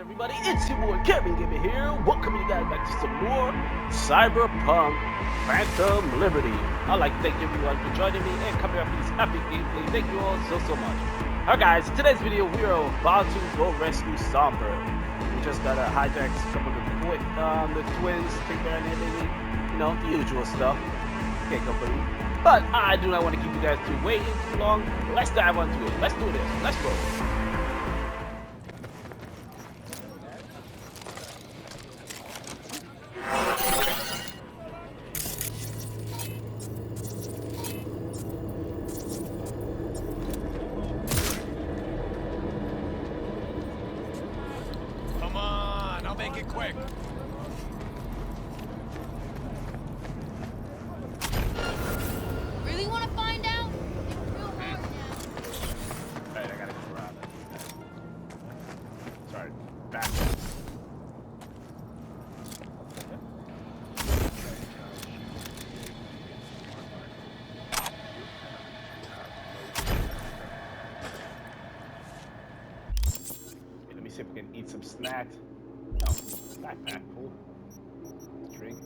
everybody? It's your boy Kevin Gibby here. Welcome you guys back to some more Cyberpunk Phantom Liberty. I'd like to thank everyone for joining me and coming up for this epic gameplay. Thank you all so much. Alright guys, in today's video we are about to go rescue Somber. We just got hijacked some of the twins, take their identity, you know, the usual stuff. Can't complain. But I do not want to keep you guys waiting too long. Let's dive onto it. Let's do this. Let's go. Come on, I'll make it quick. Really want to find out? It's real hard now. Alright, I gotta go around that. Sorry, back. Okay, let me see if we can eat some snacks. Oh, snack pack, cool. Drink.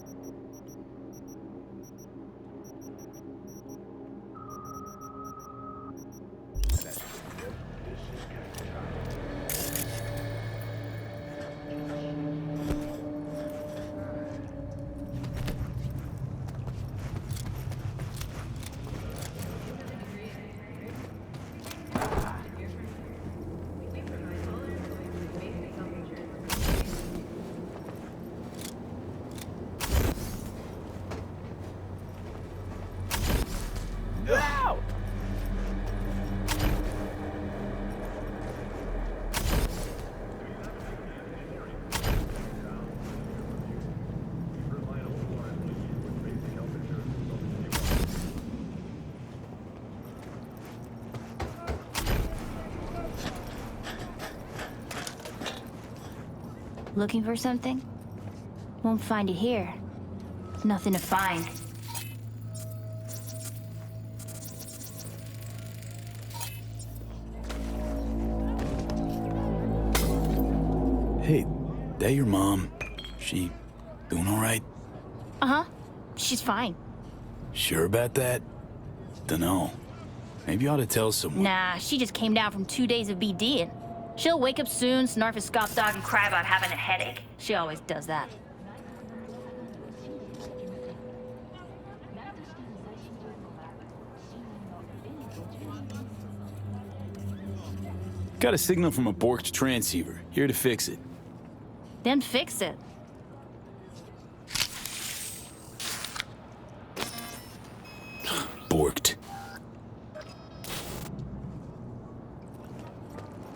Wow! Looking for something? Won't find it here. Nothing to find. Hey, that your mom? She doing all right? Uh-huh. She's fine. Sure about that? Dunno. Maybe you ought to tell someone. Nah, she just came down from 2 days of BDing. She'll wake up soon, snarf a scoff dog, and cry about having a headache. She always does that. Got a signal from a borked transceiver. Here to fix it. Then fix it. Borked.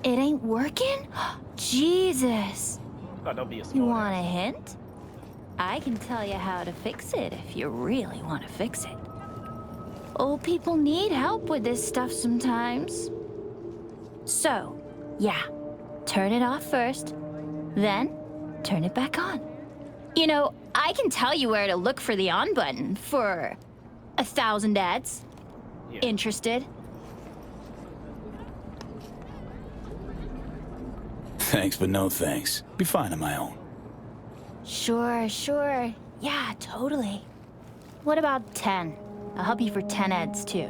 It ain't working? Jesus. Oh, don't be a smart You want a ass. hint? I can tell you how to fix it if you really want to fix it. Old people need help with this stuff sometimes. So, yeah, turn it off first, then turn it back on. You know, I can tell you where to look for the on button for 1,000 ads. Yeah. Interested? Thanks, but no thanks. Be fine on my own. Sure. Yeah, totally. What about 10? I'll help you for 10 ads too.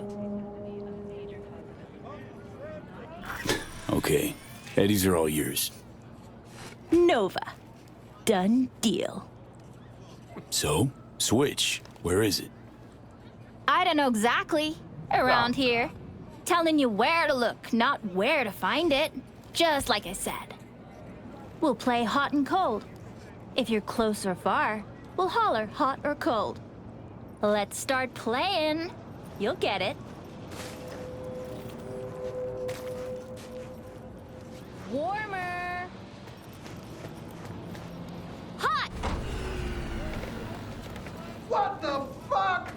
Okay. Eddies are all yours. Nova. Done deal. So, switch. Where is it? I don't know exactly. Around here. Telling you where to look, not where to find it. Just like I said. We'll play hot and cold. If you're close or far, we'll holler hot or cold. Let's start playing. You'll get it. Warmer. Hot! What the fuck?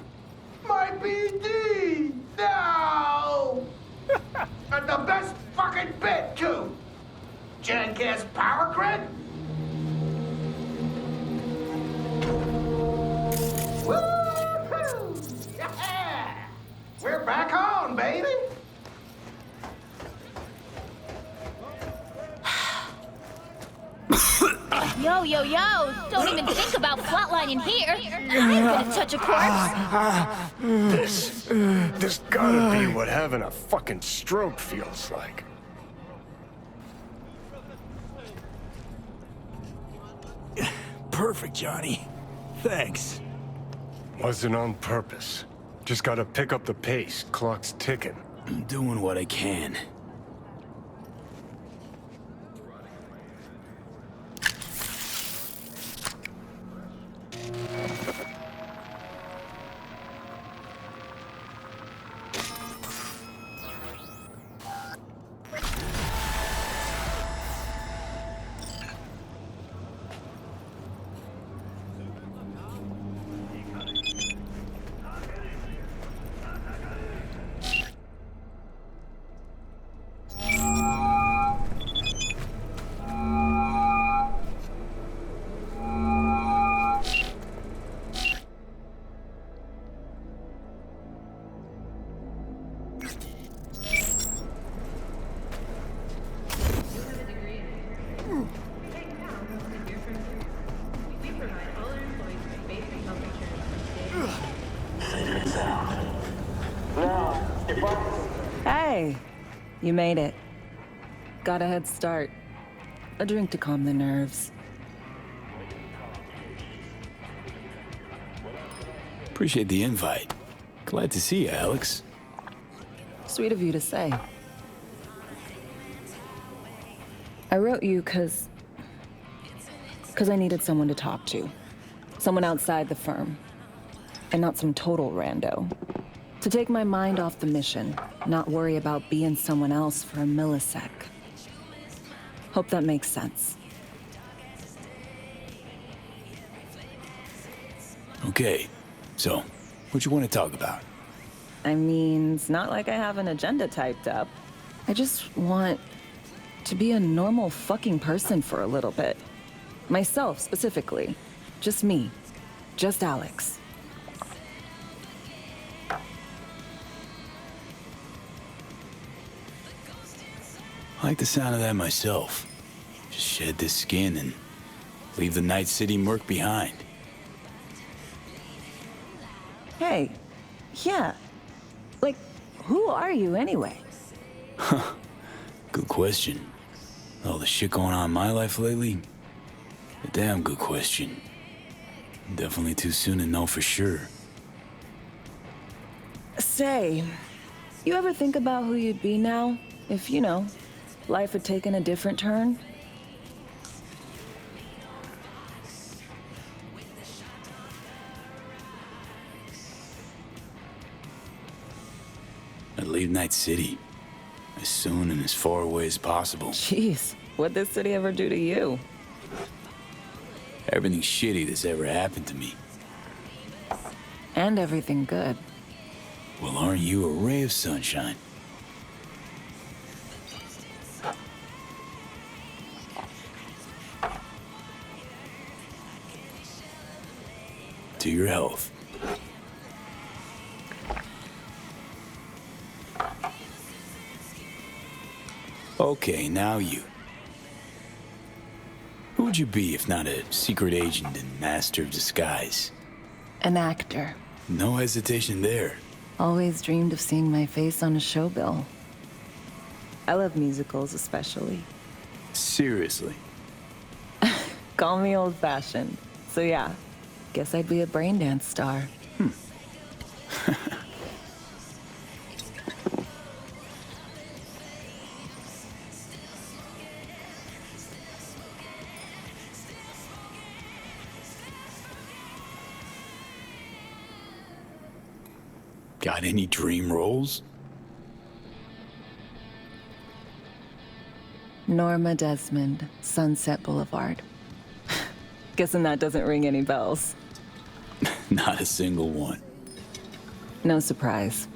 My BD! No! And the best fucking bit, too! Jackass power grid? Woo-hoo! Yeah! We're back on, baby! Yo, yo, yo! Don't even think about flatlining here. I'm gonna touch a corpse. This gotta be what having a fucking stroke feels like. Perfect, Johnny. Thanks. Wasn't on purpose. Just gotta pick up the pace. Clock's ticking. I'm doing what I can. Hey, you made it. Got a head start. A drink to calm the nerves. Appreciate the invite. Glad to see you, Alex. Sweet of you to say. I wrote you because I needed someone to talk to. Someone outside the firm. And not some total rando. To take my mind off the mission, not worry about being someone else for a millisec. Hope that makes sense. Okay, so, what you want to talk about? I mean, it's not like I have an agenda typed up. I just want to be a normal fucking person for a little bit. Myself, specifically. Just me. Just Alex. I like the sound of that myself. Just shed this skin and leave the Night City murk behind. Hey, yeah. Like, who are you anyway? Good question. All the shit going on in my life lately? A damn good question. Definitely too soon to know for sure. Say, you ever think about who you'd be now if, you know, life had taken a different turn? I'd leave Night City as soon and as far away as possible. Jeez, what'd this city ever do to you? Everything shitty that's ever happened to me. And everything good. Well, aren't you a ray of sunshine? To your health. Okay, now you. Who would you be if not a secret agent and master of disguise? An actor. No hesitation there. Always dreamed of seeing my face on a show bill. I love musicals especially. Seriously. Call me old-fashioned. So yeah, guess I'd be a braindance star. Got any dream roles? Norma Desmond, Sunset Boulevard. Guessing that doesn't ring any bells. Not a single one. No surprise.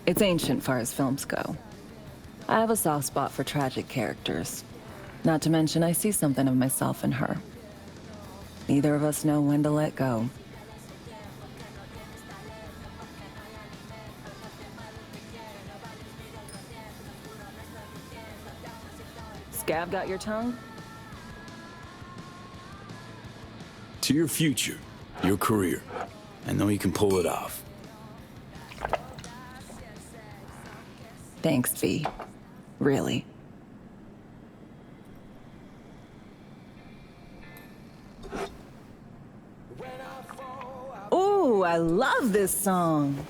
It's ancient far as films go. I have a soft spot for tragic characters. Not to mention I see something of myself in her. Neither of us know when to let go. Scab got your tongue? To your future, your career. I know you can pull it off. Thanks, V. Really. Ooh, I love this song.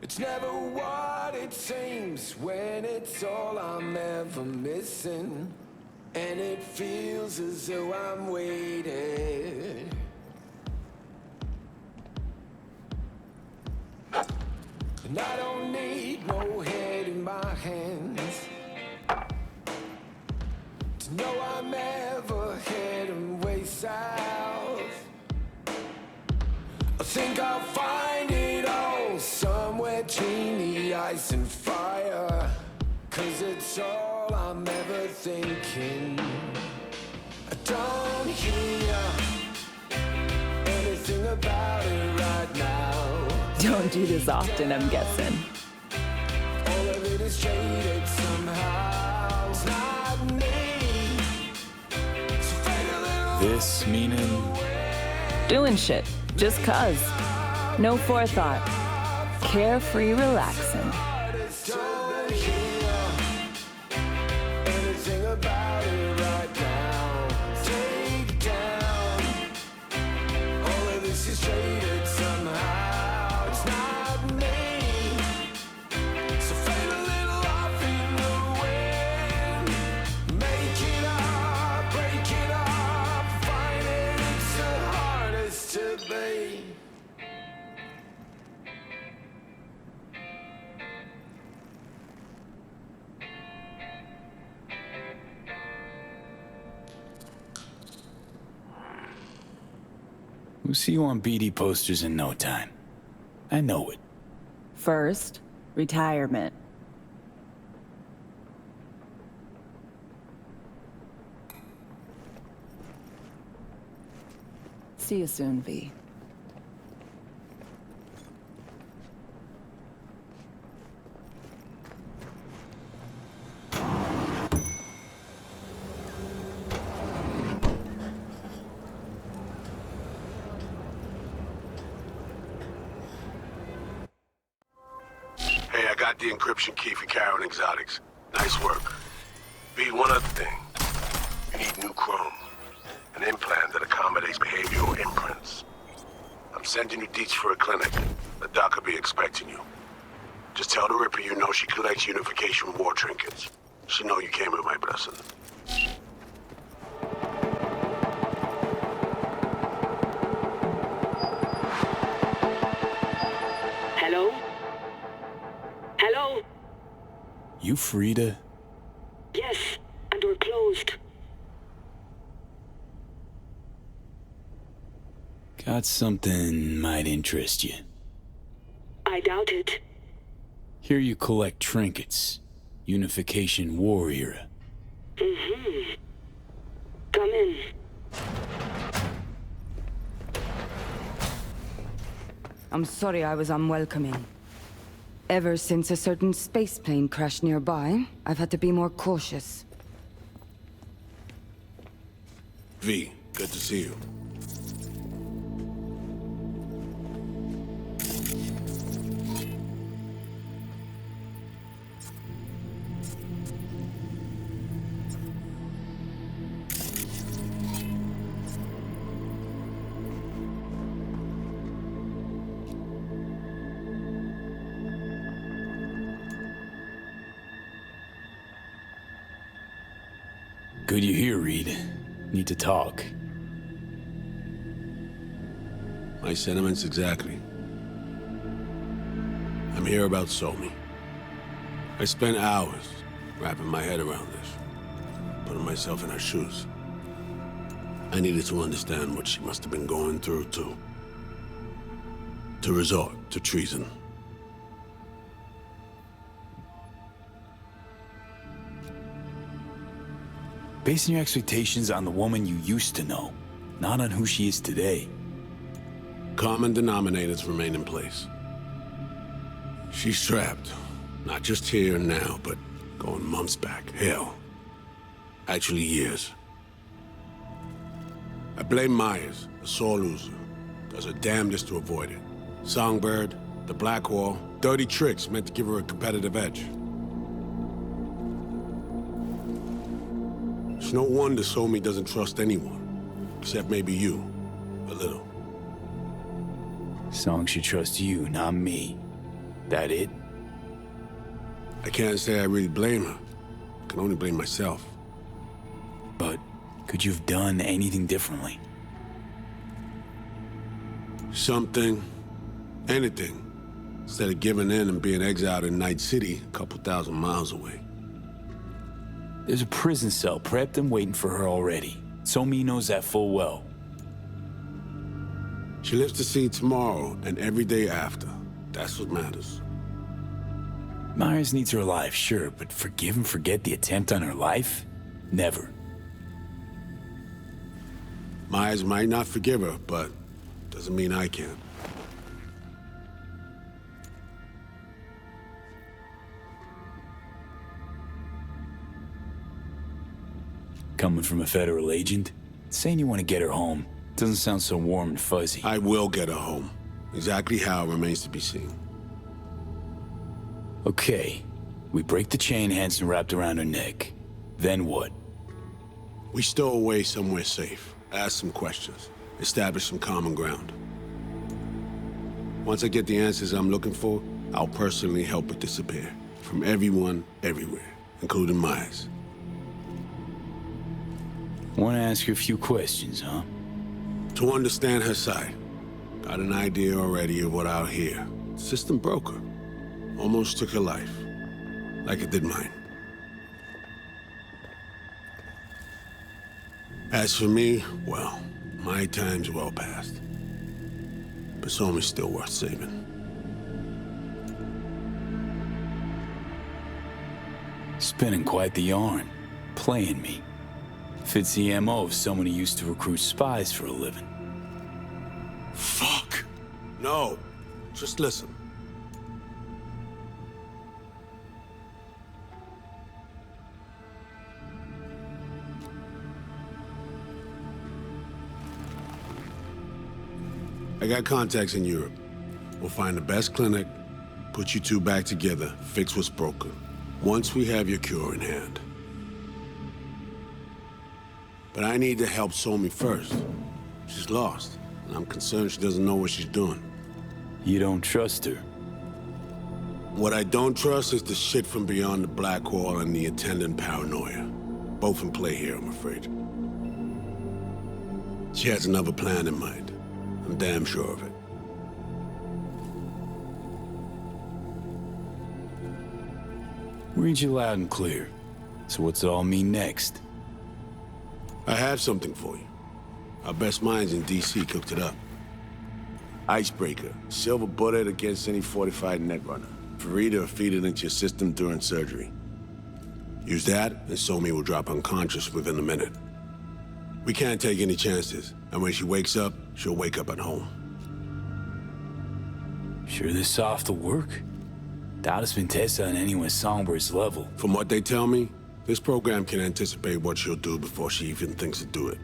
It's never what it seems when it's all I'm ever missing. And it feels as though I'm waiting. And I don't need no head in my hands to know I'm ever heading way south. I think I'll find it all somewhere between the ice and fire, 'cause it's all I'm ever thinking. I don't hear anything about it right now. Don't do this often, I'm guessing. All of it is jaded somehow. It's not me. So fade a little. This meaning... Doing shit, just 'cause. No forethought. Carefree relaxing. Don't hear anything about it right now. Take down. All of this is jaded somehow. It's not me. So fade a little off in the wind. Make it up, break it up. Find it, it's the hardest to be. We'll see you on BD posters in no time. I know it. First, retirement. See you soon, V. Hey, I got the encryption key for Karen Exotics. Nice work. B, one other thing. You need new chrome. An implant that accommodates behavioral imprints. I'm sending you deets for a clinic. The doc will be expecting you. Just tell the Ripper you know she collects unification war trinkets. She know you came with my blessing. Hello? Hello? You Frida? Yes, and we're closed. Got something might interest you. I doubt it. Here you collect trinkets. Unification war era. Mm-hmm. Come in. I'm sorry I was unwelcoming. Ever since a certain space plane crashed nearby, I've had to be more cautious. V, good to see you. Good you here, Reed. Need to talk. My sentiments exactly. I'm here about Somi. I spent hours wrapping my head around this, putting myself in her shoes. I needed to understand what she must have been going through to resort to treason. Basing your expectations on the woman you used to know, not on who she is today. Common denominators remain in place. She's trapped Not just here and now, but going months back. Hell. Actually years. I blame Myers, a sore loser. Does her damnedest to avoid it. Songbird, the Blackwall, dirty tricks meant to give her a competitive edge. It's no wonder Somi doesn't trust anyone. Except maybe you. A little. Song should trust you, not me. That it? I can't say I really blame her. I can only blame myself. But could you have done anything differently? Something. Anything. Instead of giving in and being exiled in Night City, a couple thousand miles away. There's a prison cell prepped and waiting for her already. Somi knows that full well. She lives to see tomorrow and every day after. That's what matters. Myers needs her alive, sure, but forgive and forget the attempt on her life? Never. Myers might not forgive her, but doesn't mean I can. Coming from a federal agent? Saying you want to get her home doesn't sound so warm and fuzzy. I will get her home. Exactly how remains to be seen. Okay. We break the chain Hansen wrapped around her neck. Then what? We stow away somewhere safe. Ask some questions. Establish some common ground. Once I get the answers I'm looking for, I'll personally help her disappear. From everyone, everywhere. Including Myers. Want to ask her a few questions, huh? To understand her side. Got an idea already of what I'll hear. System broke her. Almost took her life. Like it did mine. As for me, well, my time's well past. But Somi's still worth saving. Spinning quite the yarn. Playing me. Fits the MO of someone who used to recruit spies for a living. Fuck! No. Just listen. I got contacts in Europe. We'll find the best clinic, put you two back together, fix what's broken. Once we have your cure in hand. But I need to help Somi first. She's lost, and I'm concerned she doesn't know what she's doing. You don't trust her? What I don't trust is the shit from beyond the Blackwall and the attendant paranoia. Both in play here, I'm afraid. She has another plan in mind. I'm damn sure of it. Read you loud and clear. So what's it all mean next? I have something for you. Our best minds in DC cooked it up. Icebreaker, silver bullet against any fortified netrunner. Free to feed it into your system during surgery. Use that, and Somi will drop unconscious within a minute. We can't take any chances, and when she wakes up, she'll wake up at home. Sure this soft will work? Doubt it's been tested on anyone Songbird's level. From what they tell me, this program can anticipate what she'll do before she even thinks to do it.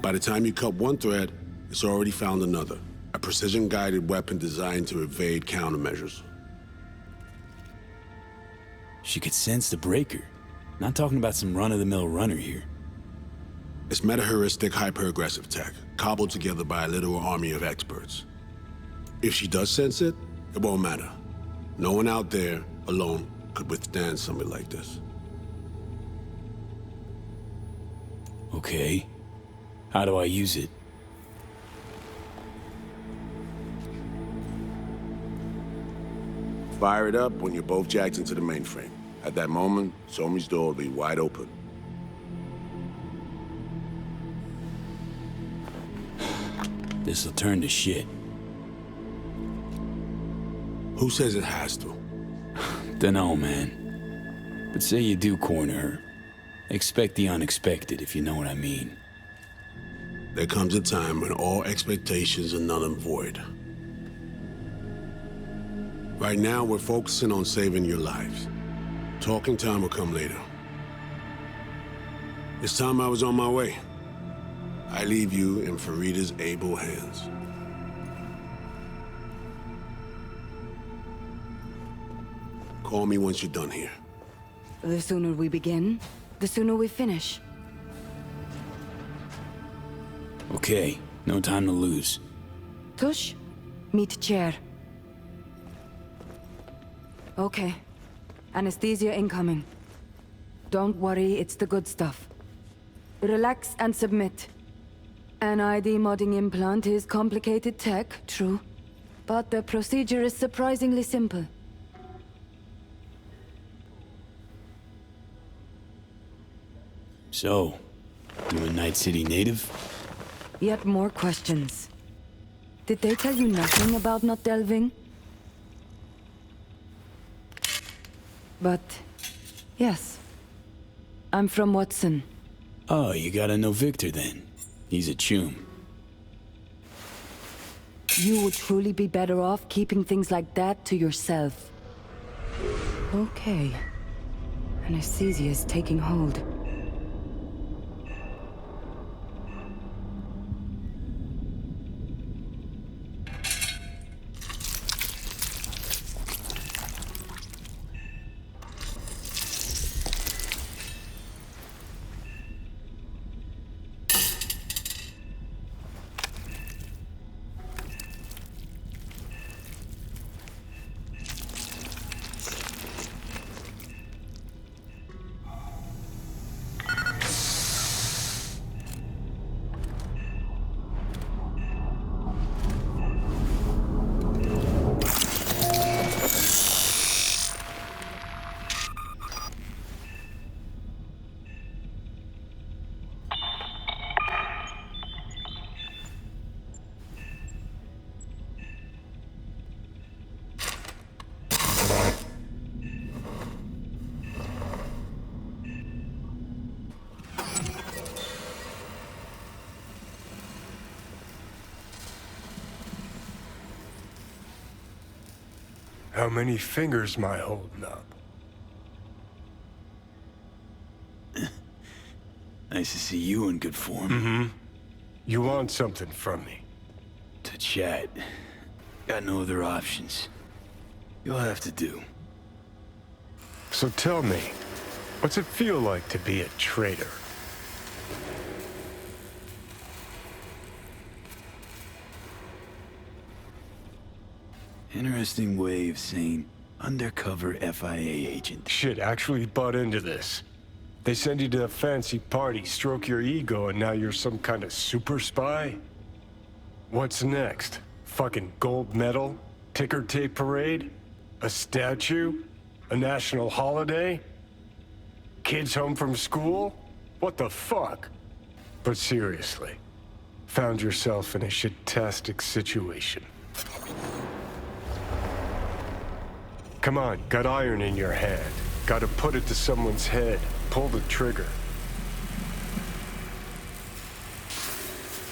By the time you cut one thread, it's already found another. A precision-guided weapon designed to evade countermeasures. She could sense the breaker. Not talking about some run-of-the-mill runner here. It's meta-heuristic, hyper-aggressive tech, cobbled together by a literal army of experts. If she does sense it, it won't matter. No one out there, alone, could withstand something like this. Okay. How do I use it? Fire it up when you're both jacked into the mainframe. At that moment, Somi's door will be wide open. This'll turn to shit. Who says it has to? Dunno, man. But say you do corner her. Expect the unexpected, if you know what I mean. There comes a time when all expectations are null and void. Right now, we're focusing on saving your lives. Talking time will come later. It's time I was on my way. I leave you in Farida's able hands. Call me once you're done here. The sooner we begin, the sooner we finish. Okay, no time to lose. Tush, meet chair. Okay. Anesthesia incoming. Don't worry, it's the good stuff. Relax and submit. An ID modding implant is complicated tech, true. But the procedure is surprisingly simple. So, you a Night City native? Yet more questions. Did they tell you nothing about not delving? But, yes. I'm from Watson. Oh, you gotta know Victor then. He's a chum. You would truly be better off keeping things like that to yourself. Okay. Anesthesia is taking hold. How many fingers am I holding up? Nice to see you in good form. Mm-hmm. You want something from me? To chat. Got no other options. You'll have to do. So tell me, what's it feel like to be a traitor? Interesting way of saying undercover FIA agent. Shit, actually butt into this. They send you to a fancy party, stroke your ego, and now you're some kind of super spy? What's next? Fucking gold medal? Ticker tape parade? A statue? A national holiday? Kids home from school? What the fuck? But seriously, found yourself in a shit-tastic situation. Come on, got iron in your hand. Gotta put it to someone's head. Pull the trigger.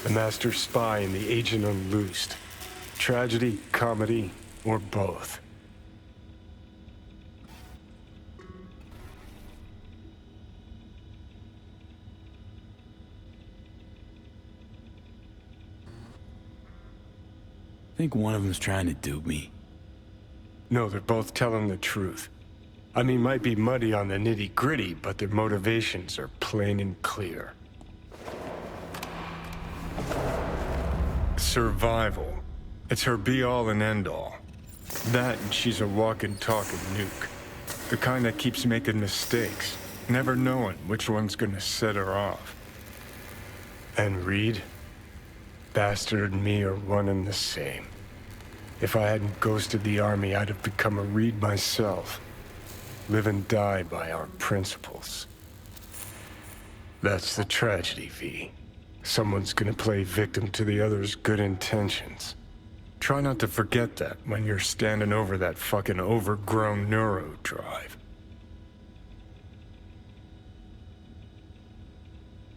The master spy and the agent unloosed. Tragedy, comedy, or both. Think one of them's trying to dupe me. No, they're both telling the truth. I mean, might be muddy on the nitty-gritty, but their motivations are plain and clear. Survival. It's her be-all and end-all. That and she's a walking, talking nuke. The kind that keeps making mistakes, never knowing which one's gonna set her off. And Reed? Bastard and me are one and the same. If I hadn't ghosted the army, I'd have become a Reed myself. Live and die by our principles. That's the tragedy, V. Someone's gonna play victim to the other's good intentions. Try not to forget that when you're standing over that fucking overgrown neuro drive.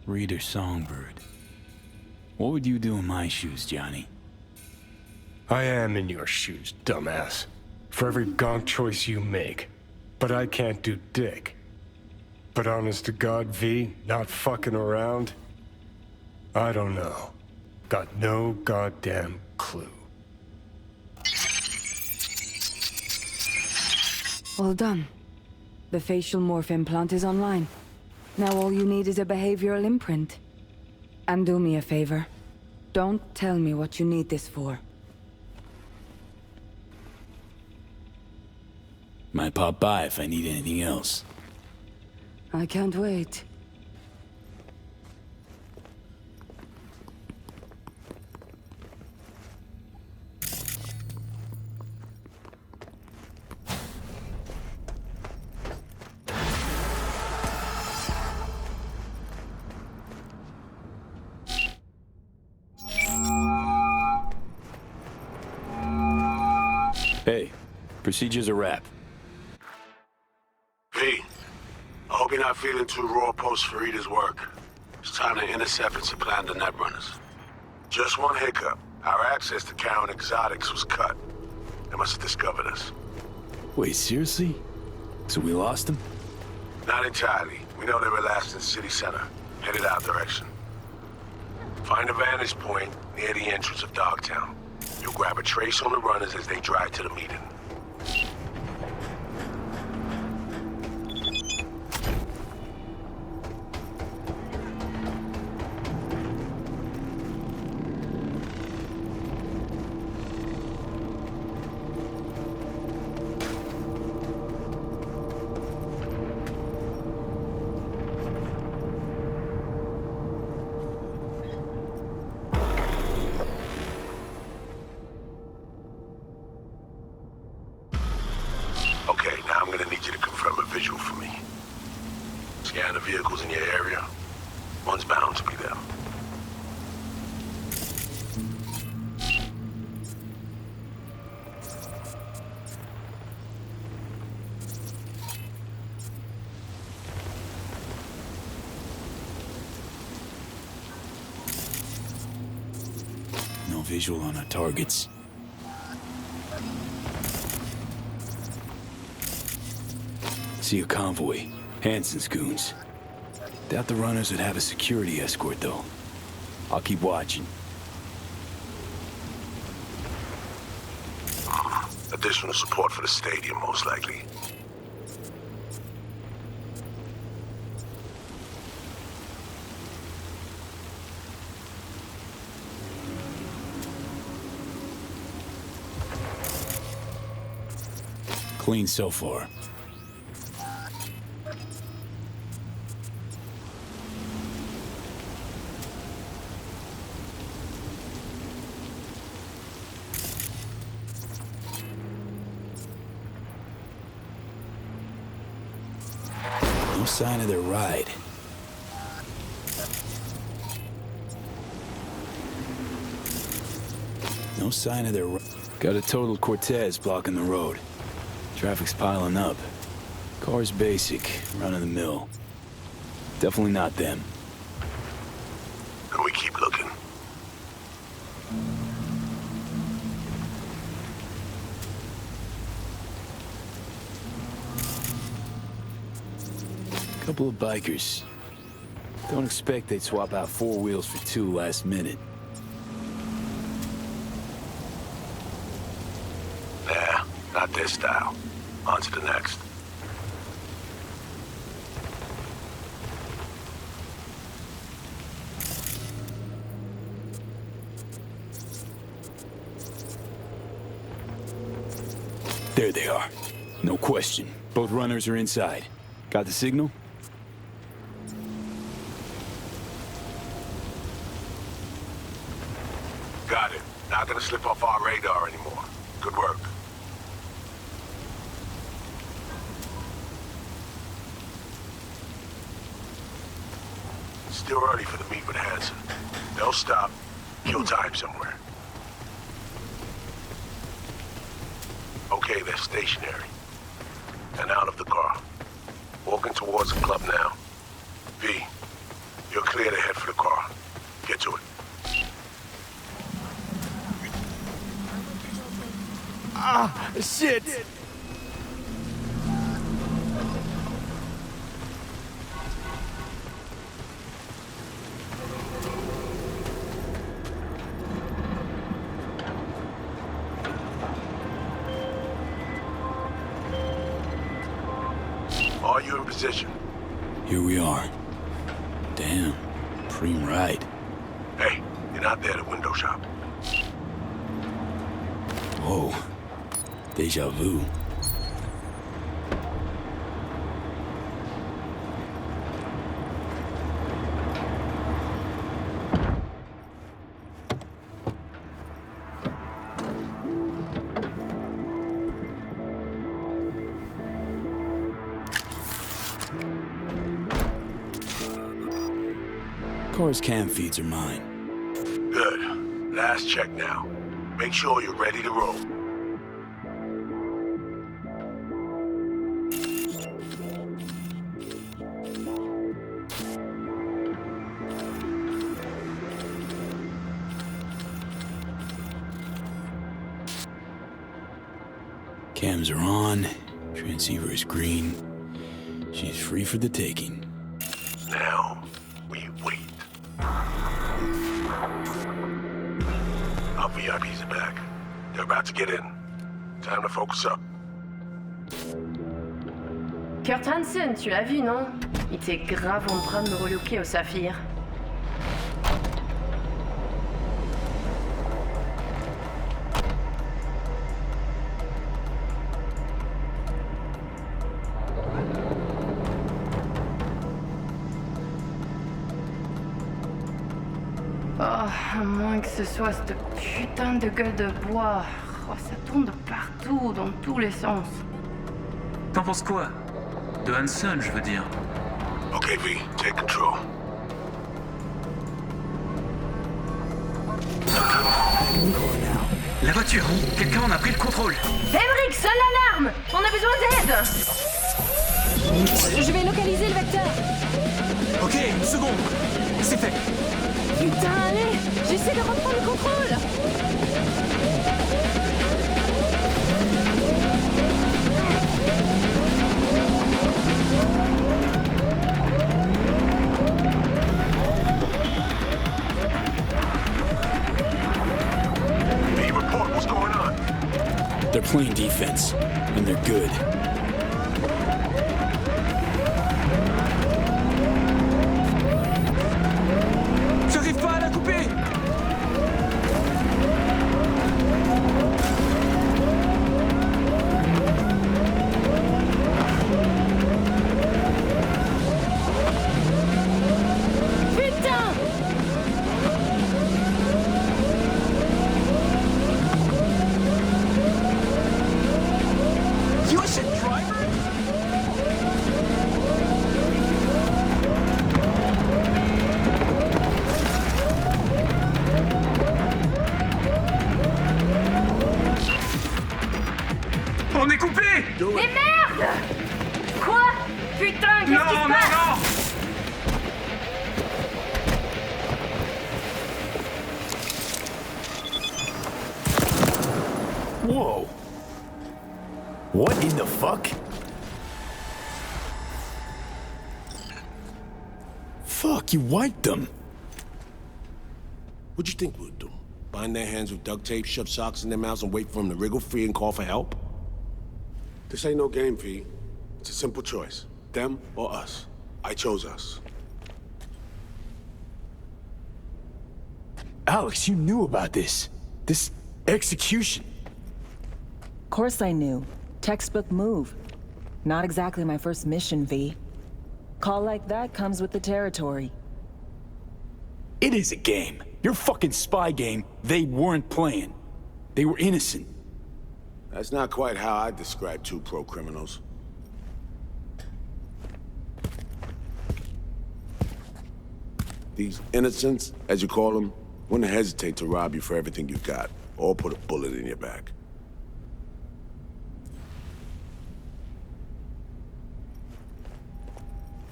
Reader Songbird. What would you do in my shoes, Johnny? I am in your shoes, dumbass. for every gonk choice you make. But I can't do dick. But honest to God, V, not fucking around? I don't know. Got no goddamn clue. All done. The facial morph implant is online. Now all you need is a behavioral imprint. And do me a favor. Don't tell me what you need this for. Might pop by if I need anything else. I can't wait. Hey, procedure's a wrap. V, I hope you're not feeling too raw post Farida's work. It's time to intercept and supplant the netrunners. Just one hiccup. Our access to Karen Exotics was cut. They must have discovered us. Wait, seriously? So we lost them? Not entirely. We know they were last in city center, headed our direction. Find a vantage point near the entrance of Dogtown. You'll grab a trace on the runners as they drive to the meeting. Okay, now I'm gonna need you to confirm a visual for me. Scan the vehicles in your area. One's bound to be them. No visual on our targets. See a convoy. Hansen's goons. Doubt the runners would have a security escort, though. I'll keep watching. Additional support for the stadium, most likely. Clean so far. No sign of their ride. No sign of their... Got a total Cortez blocking the road. Traffic's piling up. Car's basic, run-of-the-mill. Definitely not them. And we keep looking. Couple of bikers. Don't expect they'd swap out 4 wheels for 2 last minute. Nah, not this style. On to the next. There they are. No question. Both runners are inside. Got the signal? Got it. Not gonna slip off our radar anymore. Good work. Still early for the meet with Hansen. They'll stop, kill time somewhere. Okay, they're stationary. And out of the car. Walking towards the club now. V, you're clear to head for the car. Get to it. Ah, shit! Are you in position? Here we are. Damn, preem ride. Hey, you're not there at the window shop. Whoa, deja vu. Car's cam feeds are mine. Good. Last check now. Make sure you're ready to roll. Cams are on, transceiver is green. She's free for the taking. Now, we wait. Our VIPs are back. They're about to get in. Time to focus up. Kurt Hansen, tu l'as vu, non? Il était grave en train de me relooker au saphir. Oh, à moins que ce soit cette putain de gueule de bois. Oh, ça tourne de partout, dans tous les sens. T'en penses quoi? De Hansen, je veux dire. Okay, V, take control. La voiture! Quelqu'un en a pris le contrôle! Emmerich, sonne l'alarme! On a besoin d'aide! Je vais localiser le vecteur. Ok, une seconde! C'est fait! Putain, allez, j'essaie de reprendre le contrôle. V, report. What's going on? They're playing defense, and they're good. J'arrive pas à la couper! Putain! You a shit driver? On est coupé! Mais merde! Quoi? Putain, qu'est-ce qui se passe? Whoa! What in the fuck? Fuck, you wiped them! What'd you think we'd do? Bind their hands with duct tape, shove socks in their mouths, and wait for them to wriggle free and call for help? This ain't no game, V. It's a simple choice. Them or us. I chose us. Alex, you knew about this. This execution. Of course I knew. Textbook move. Not exactly my first mission, V. Call like that comes with the territory. It is a game. Your fucking spy game, they weren't playing. They were innocent. That's not quite how I describe two pro-criminals. These innocents, as you call them, wouldn't hesitate to rob you for everything you got, or put a bullet in your back.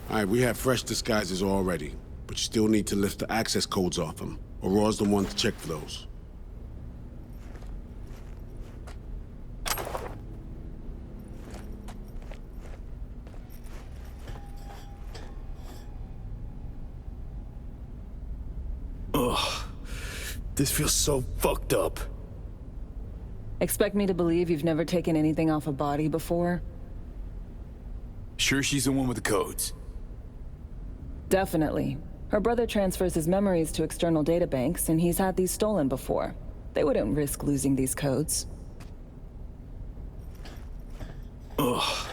All right, we have fresh disguises already, but you still need to lift the access codes off them. Aurora's the one to check for those. This feels so fucked up. Expect me to believe you've never taken anything off a body before? Sure she's the one with the codes? Definitely. Her brother transfers his memories to external databanks, and he's had these stolen before. They wouldn't risk losing these codes. Ugh.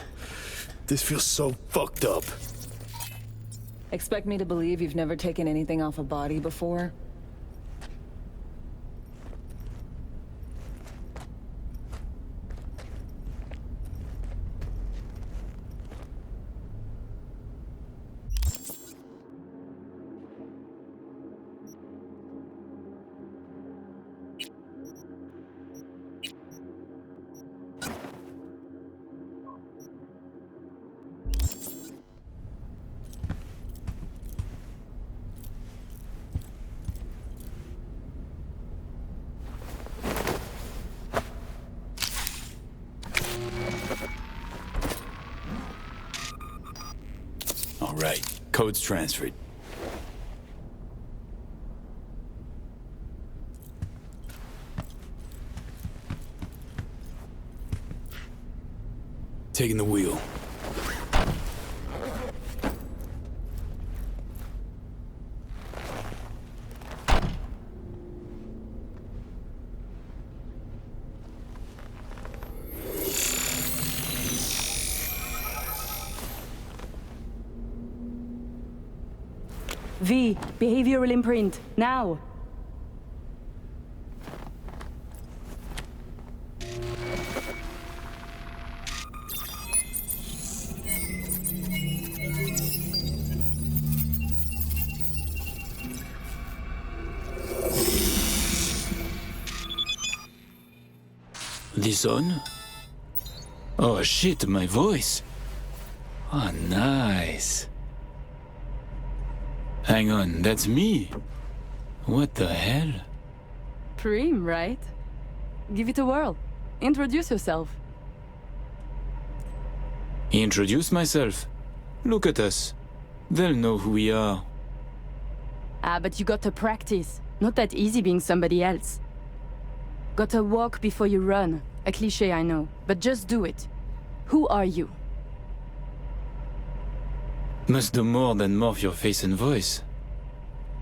This feels so fucked up. Expect me to believe you've never taken anything off a body before? All right, code's transferred. Taking the wheel. V, behavioral imprint, now! This on? Oh shit, my voice. Oh, nice. Hang on, that's me. What the hell? Prim, right? Give it a whirl. Introduce yourself. Introduce myself. Look at us. They'll know who we are. Ah, but you got to practice. Not that easy being somebody else. Gotta walk before you run. A cliché, I know, but just do it. Who are you? Must do more than morph your face and voice.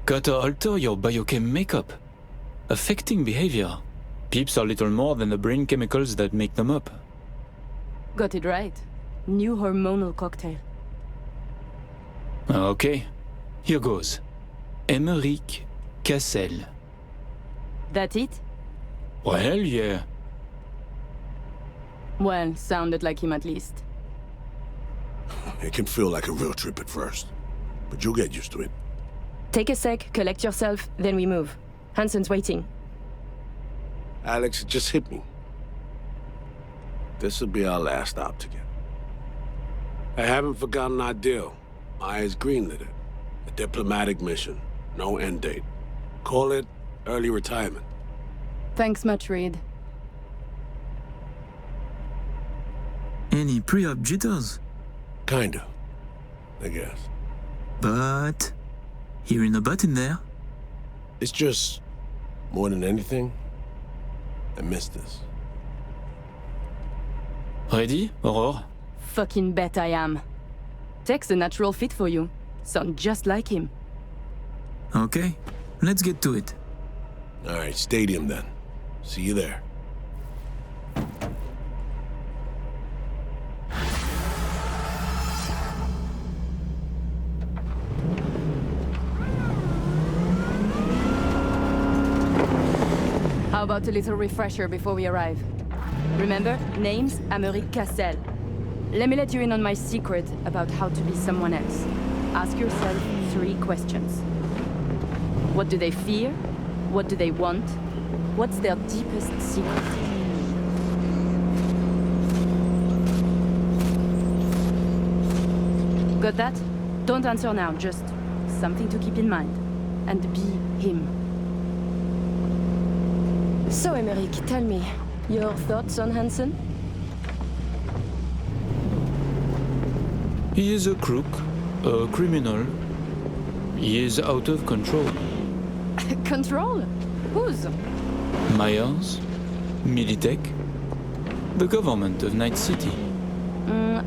Gotta alter your biochem makeup. Affecting behavior. Peeps are little more than the brain chemicals that make them up. Got it right. New hormonal cocktail. Okay, here goes. Emmerich Cassel. That it? Well, yeah. Well, sounded like him at least. It can feel like a real trip at first, but you'll get used to it. Take a sec, collect yourself, then we move. Hansen's waiting. Alex, it just hit me. This'll be our last stop together. I haven't forgotten our deal. Myers greenlit it. A diplomatic mission. No end date. Call it early retirement. Thanks much, Reed. Any pre-op jitters? Kinda, I guess. But... hearing a but in there? It's just, more than anything, I miss this. Ready, Aurore? Fucking bet I am. Tech's a natural fit for you. Sound just like him. Okay, let's get to it. All right, stadium then. See you there. How about a little refresher before we arrive? Remember, name's Emmerich Cassel. Let me let you in on my secret about how to be someone else. Ask yourself 3 questions. What do they fear? What do they want? What's their deepest secret? Got that? Don't answer now, just something to keep in mind. And be him. So, Emmerich, tell me, your thoughts on Hansen? He is a crook, a criminal. He is out of control. Control? Whose? Myers? Militech? The government of Night City.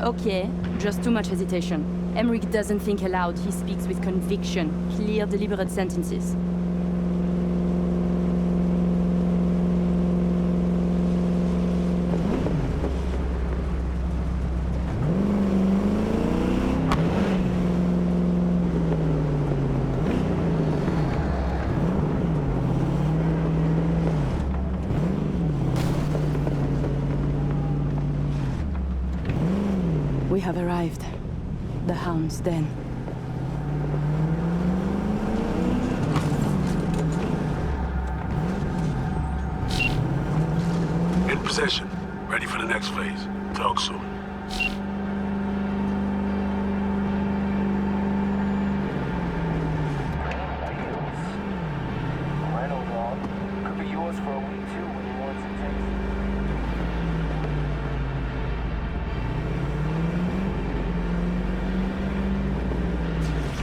Okay, just too much hesitation. Emmerich doesn't think aloud, he speaks with conviction. Clear, deliberate sentences. We have arrived. The Hound's Den. In possession. Ready for the next phase. Talk soon. Could be yours for a week too when he wants it taken.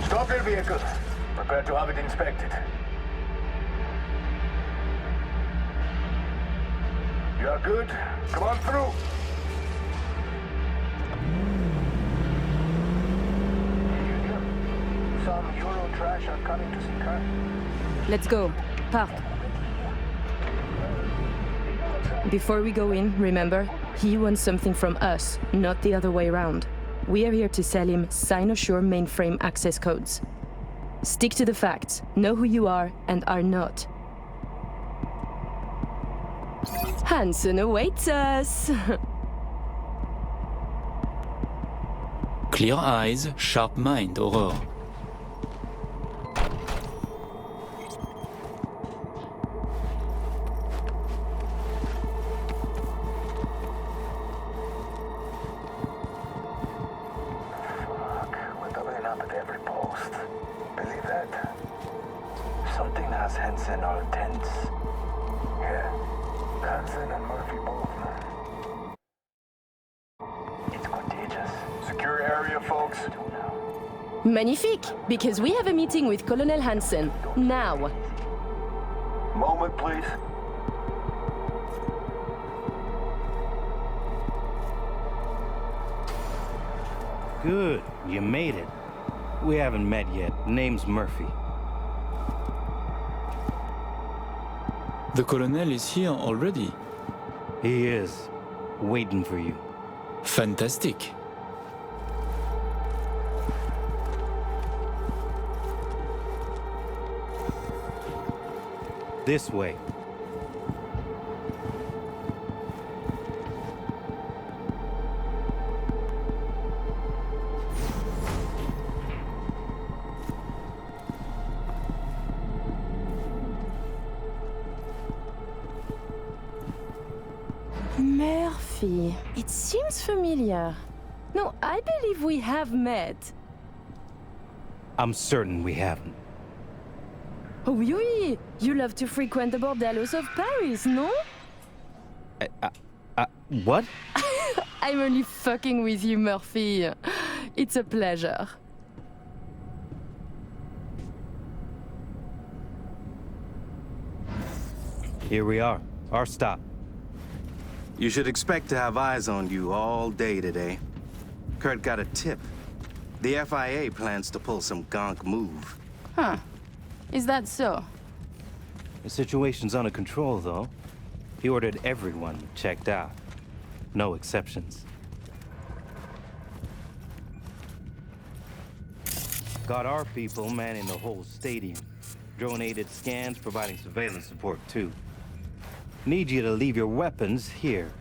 Stop your vehicle. Prepare to have it inspected. You are good? Come on through. Some Euro trash are coming to see car. Let's go. Park. Before we go in, remember, he wants something from us, not the other way around. We are here to sell him Cynosure mainframe access codes. Stick to the facts, know who you are and are not. Hansen awaits us! Clear eyes, sharp mind, Aurore. We're doubling up at every post. Believe that? Something has Hansen all tense. Yeah. Hansen and Murphy both, man. It's contagious. Secure area, folks. Magnifique! Because we have a meeting with Colonel Hansen. Now! Moment, please. Good, you made it. We haven't met yet. Name's Murphy. The colonel is here already. He is. Waiting for you. Fantastic. This way. Murphy, it seems familiar. No, I believe we have met. I'm certain we haven't. Oh, oui, you love to frequent the bordellos of Paris, no? What? I'm only fucking with you, Murphy. It's a pleasure. Here we are. Our stop. You should expect to have eyes on you all day today. Kurt got a tip. The FIA plans to pull some gonk move. Huh. Is that so? The situation's under control, though. He ordered everyone checked out. No exceptions. Got our people manning the whole stadium. Drone-aided scans providing surveillance support, too. Need you to leave your weapons here.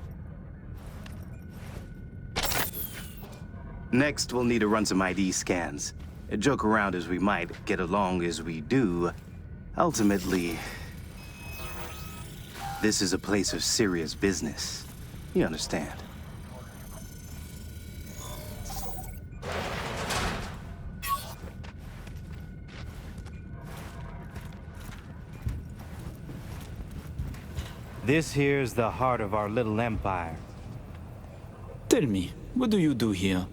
Next, we'll need to run some ID scans. Joke around as we might, get along as we do. Ultimately, this is a place of serious business. You understand? This here's the heart of our little empire. Tell me, what do you do here?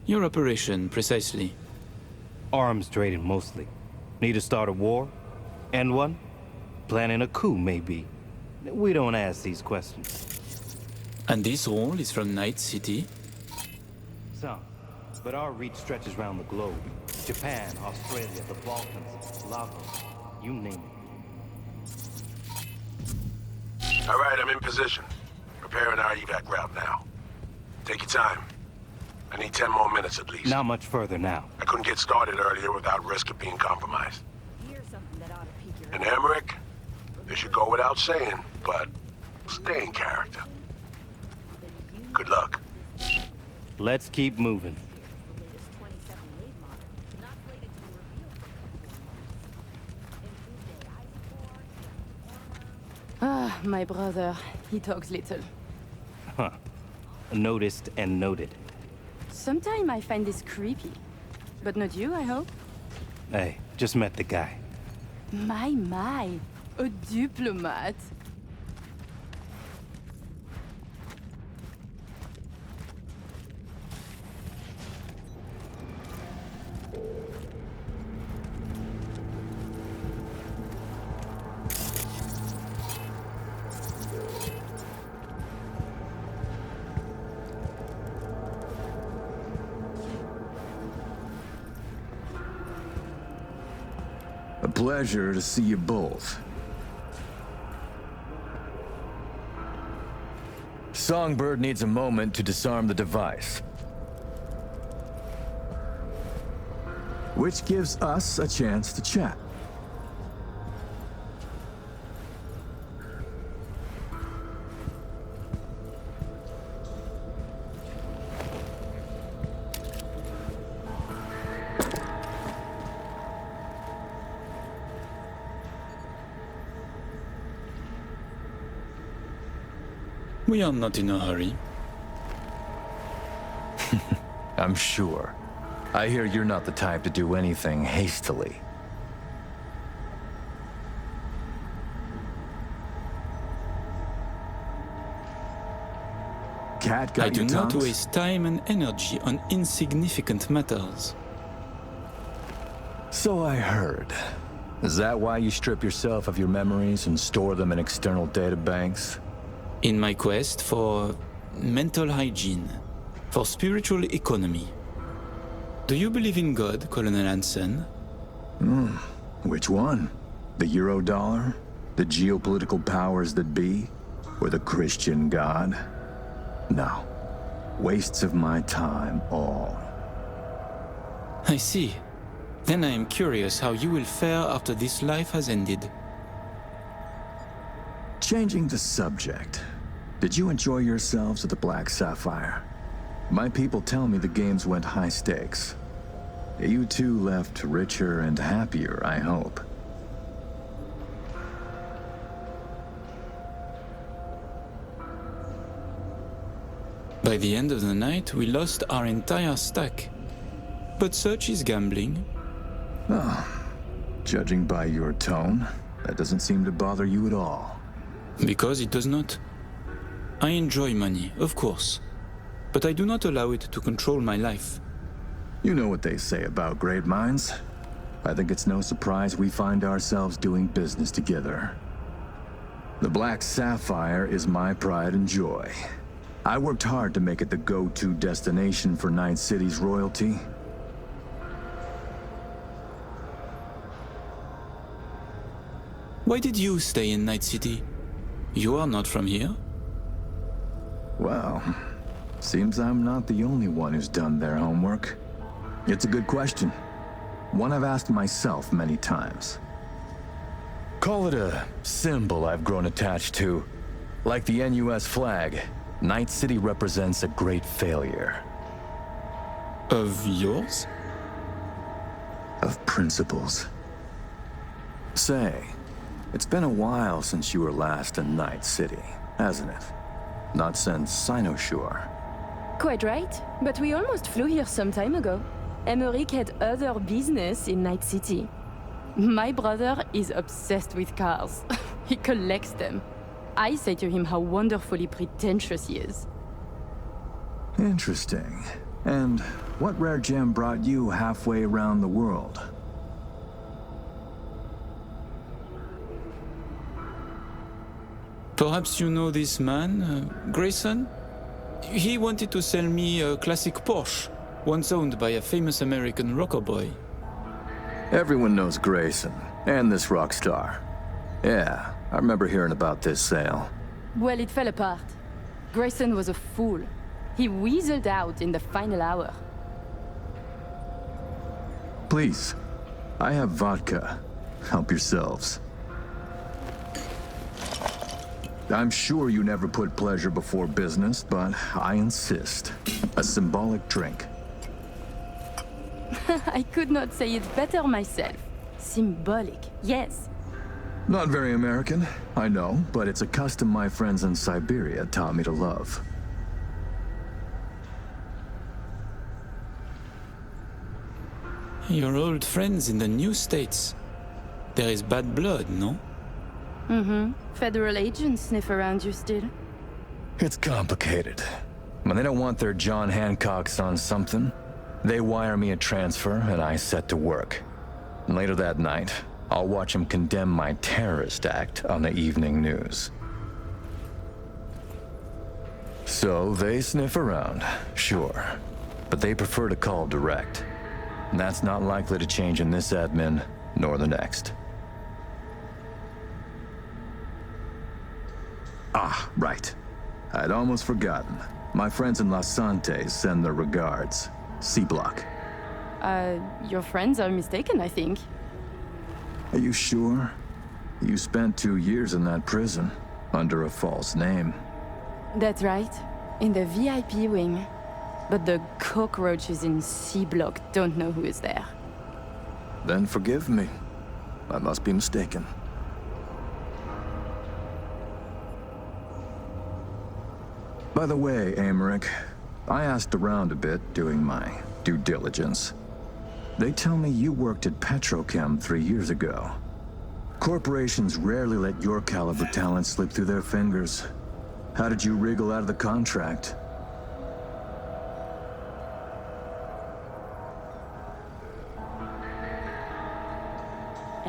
Your operation, precisely. Arms trading, mostly. Need to start a war? End one? Planning a coup, maybe. We don't ask these questions. And this role is from Night City? Some. But our reach stretches around the globe. Japan, Australia, the Balkans, Lagos, you name it. All right, I'm in position. Preparing our evac route now. Take your time. I need 10 more minutes at least. Not much further now. I couldn't get started earlier without risk of being compromised. And Emmerich, this should go without saying, but stay in character. Good luck. Let's keep moving. Ah, my brother. He talks little. Huh. Noticed and noted. Sometimes I find this creepy. But not you, I hope? Hey, just met the guy. My. A diplomat. A pleasure to see you both. Songbird needs a moment to disarm the device. Which gives us a chance to chat. We are not in a hurry. I'm sure. I hear you're not the type to do anything hastily. Cat got I do your not tongues? waste time and energy on insignificant matters. So I heard. Is that why you strip yourself of your memories and store them in external databanks? In my quest for mental hygiene, for spiritual economy. Do you believe in God, Colonel Hansen? Which one? The Eurodollar? The geopolitical powers that be? Or the Christian God? No. Wastes of my time, all. I see. Then I am curious how you will fare after this life has ended. Changing the subject. Did you enjoy yourselves at the Black Sapphire? My people tell me the games went high stakes. You two left richer and happier, I hope. By the end of the night, we lost our entire stack. But such is gambling. Oh, judging by your tone, that doesn't seem to bother you at all. Because it does not. I enjoy money, of course. But I do not allow it to control my life. You know what they say about great minds. I think it's no surprise we find ourselves doing business together. The Black Sapphire is my pride and joy. I worked hard to make it the go-to destination for Night City's royalty. Why did you stay in Night City? You are not from here. Well, seems I'm not the only one who's done their homework. It's a good question. One I've asked myself many times. Call it a symbol I've grown attached to. Like the NUS flag, Night City represents a great failure. Of yours? Of principles. Say, it's been a while since you were last in Night City, hasn't it? Not since Cynosure. Quite right, but we almost flew here some time ago. Emmerich had other business in Night City. My brother is obsessed with cars. He collects them. I say to him how wonderfully pretentious he is. Interesting. And what rare gem brought you halfway around the world? Perhaps you know this man, Grayson? He wanted to sell me a classic Porsche, once owned by a famous American rocker boy. Everyone knows Grayson, and this rock star. Yeah, I remember hearing about this sale. Well, it fell apart. Grayson was a fool. He weaseled out in the final hour. Please, I have vodka. Help yourselves. I'm sure you never put pleasure before business, but I insist. A symbolic drink. I could not say it better myself. Symbolic, yes. Not very American, I know, but it's a custom my friends in Siberia taught me to love. Your old friends in the new states. There is bad blood, no? Mm-hmm. Federal agents sniff around you still. It's complicated. When they don't want their John Hancocks on something, they wire me a transfer and I set to work. And later that night, I'll watch them condemn my terrorist act on the evening news. So they sniff around, sure. But they prefer to call direct. And that's not likely to change in this admin, nor the next. Ah, right. I'd almost forgotten. My friends in Los Santos send their regards. C-Block. Your friends are mistaken, I think. Are you sure? You spent 2 years in that prison, under a false name. That's right. In the VIP wing. But the cockroaches in C-Block don't know who is there. Then forgive me. I must be mistaken. By the way, Emmerich, I asked around a bit doing my due diligence. They tell me you worked at Petrochem 3 years ago. Corporations rarely let your caliber talent slip through their fingers. How did you wriggle out of the contract?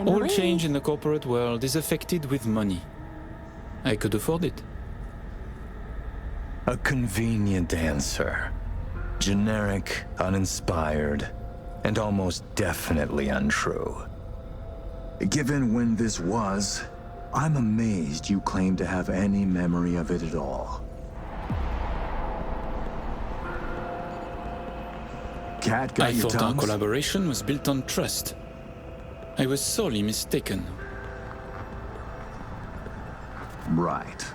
All change in the corporate world is affected with money. I could afford it. A convenient answer. Generic, uninspired, and almost definitely untrue. Given when this was, I'm amazed you claim to have any memory of it at all. Cat got I your thought our tongues? collaboration was built on trust. I was sorely mistaken. Right.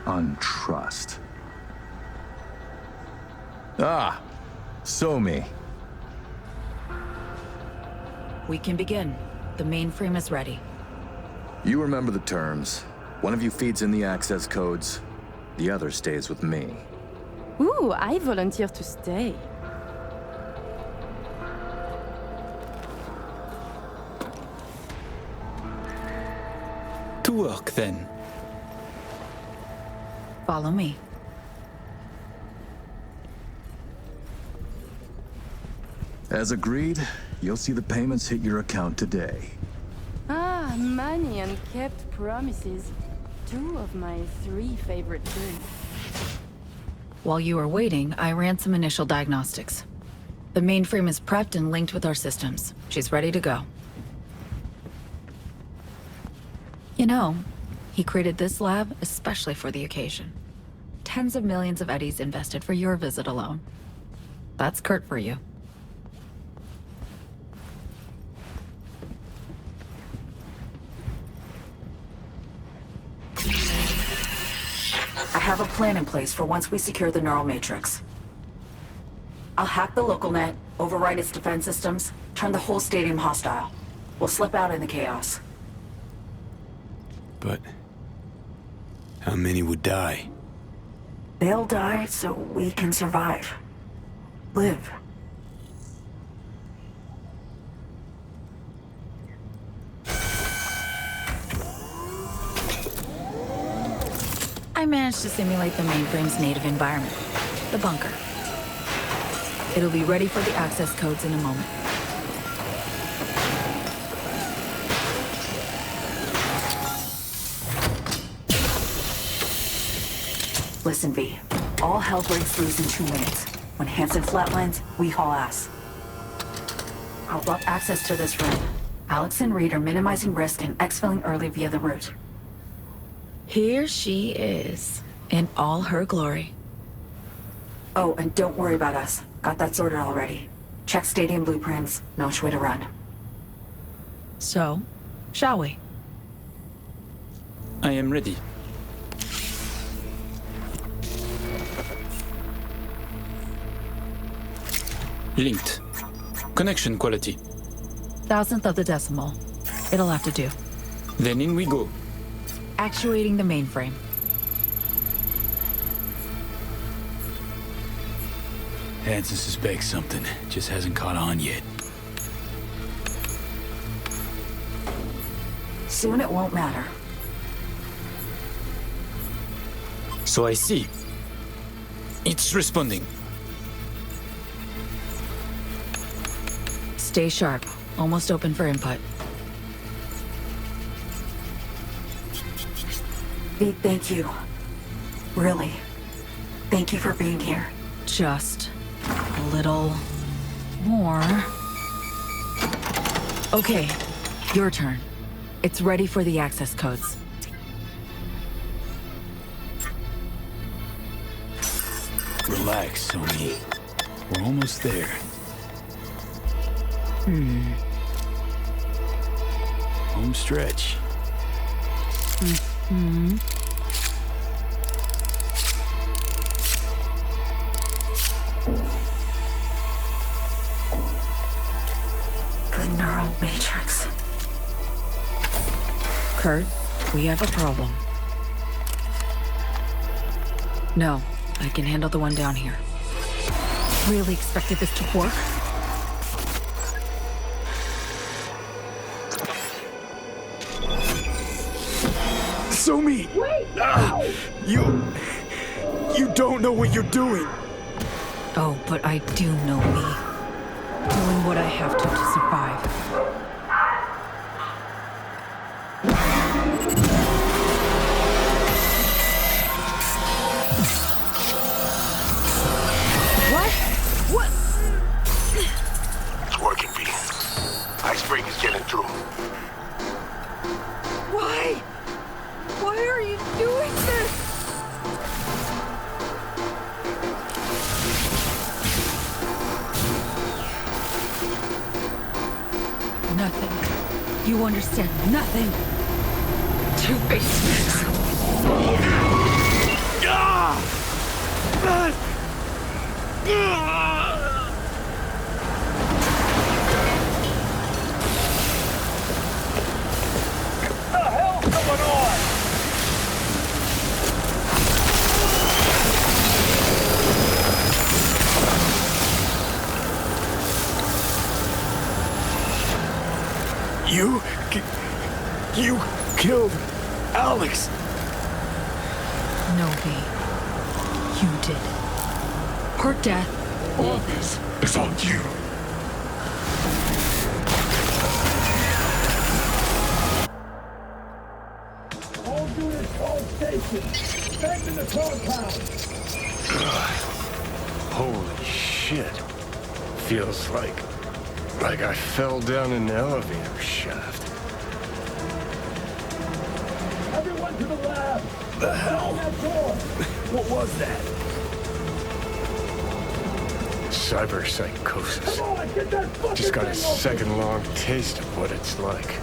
On trust. Ah, so me. We can begin. The mainframe is ready. You remember the terms. One of you feeds in the access codes. The other stays with me. Ooh, I volunteer to stay. To work, then. Follow me. As agreed, you'll see the payments hit your account today. Ah, money and kept promises. 2 of my 3 favorite things. While you were waiting, I ran some initial diagnostics. The mainframe is prepped and linked with our systems. She's ready to go. You know, he created this lab especially for the occasion. Tens of millions of eddies invested for your visit alone. That's Kurt for you. I have a plan in place for once we secure the neural matrix. I'll hack the local net, override its defense systems, turn the whole stadium hostile. We'll slip out in the chaos. But how many would die? They'll die so we can survive. Live. I managed to simulate the mainframe's native environment, the bunker. It'll be ready for the access codes in a moment. Listen, V. All hell breaks loose in 2 minutes. When Hansen flatlines, we haul ass. I'll block access to this room. Alex and Reed are minimizing risk and exfilling early via the route. Here she is, in all her glory. Oh, and don't worry about us. Got that sorted already. Check stadium blueprints, know which way to run. So, shall we? I am ready. Linked. Connection quality. 1,000th of the decimal. It'll have to do. Then in we go. Actuating the mainframe. Hansen suspects something, just hasn't caught on yet. Soon it won't matter. So I see. It's responding. Stay sharp. Almost open for input. V, thank you. Really. Thank you for being here. Just a little more. Okay, your turn. It's ready for the access codes. Relax, Sony. We're almost there. Home stretch. The neural matrix. Kurt, we have a problem. No, I can handle the one down here. Really expected this to work? Sumi! Wait! You don't know what you're doing! Oh, but I do know me. Doing what I have to survive. What? It's working, V. Icebreak is getting through. Why? Why are you doing this? Nothing. You understand nothing. Two-facedness. You killed Alex. No, V. You did. Her death. All this is on you. All units, all stations. Back to the compound. Holy shit. Feels like I fell down an elevator shaft. Everyone to the lab. The hell? What was that? Cyberpsychosis. Come on, get that fucking Just got a thing open. second-long taste of what it's like.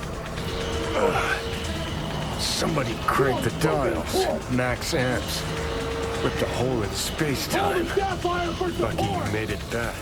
Somebody cranked the dials. Max amps. Ripped a hole in space-time. Lucky you made it back.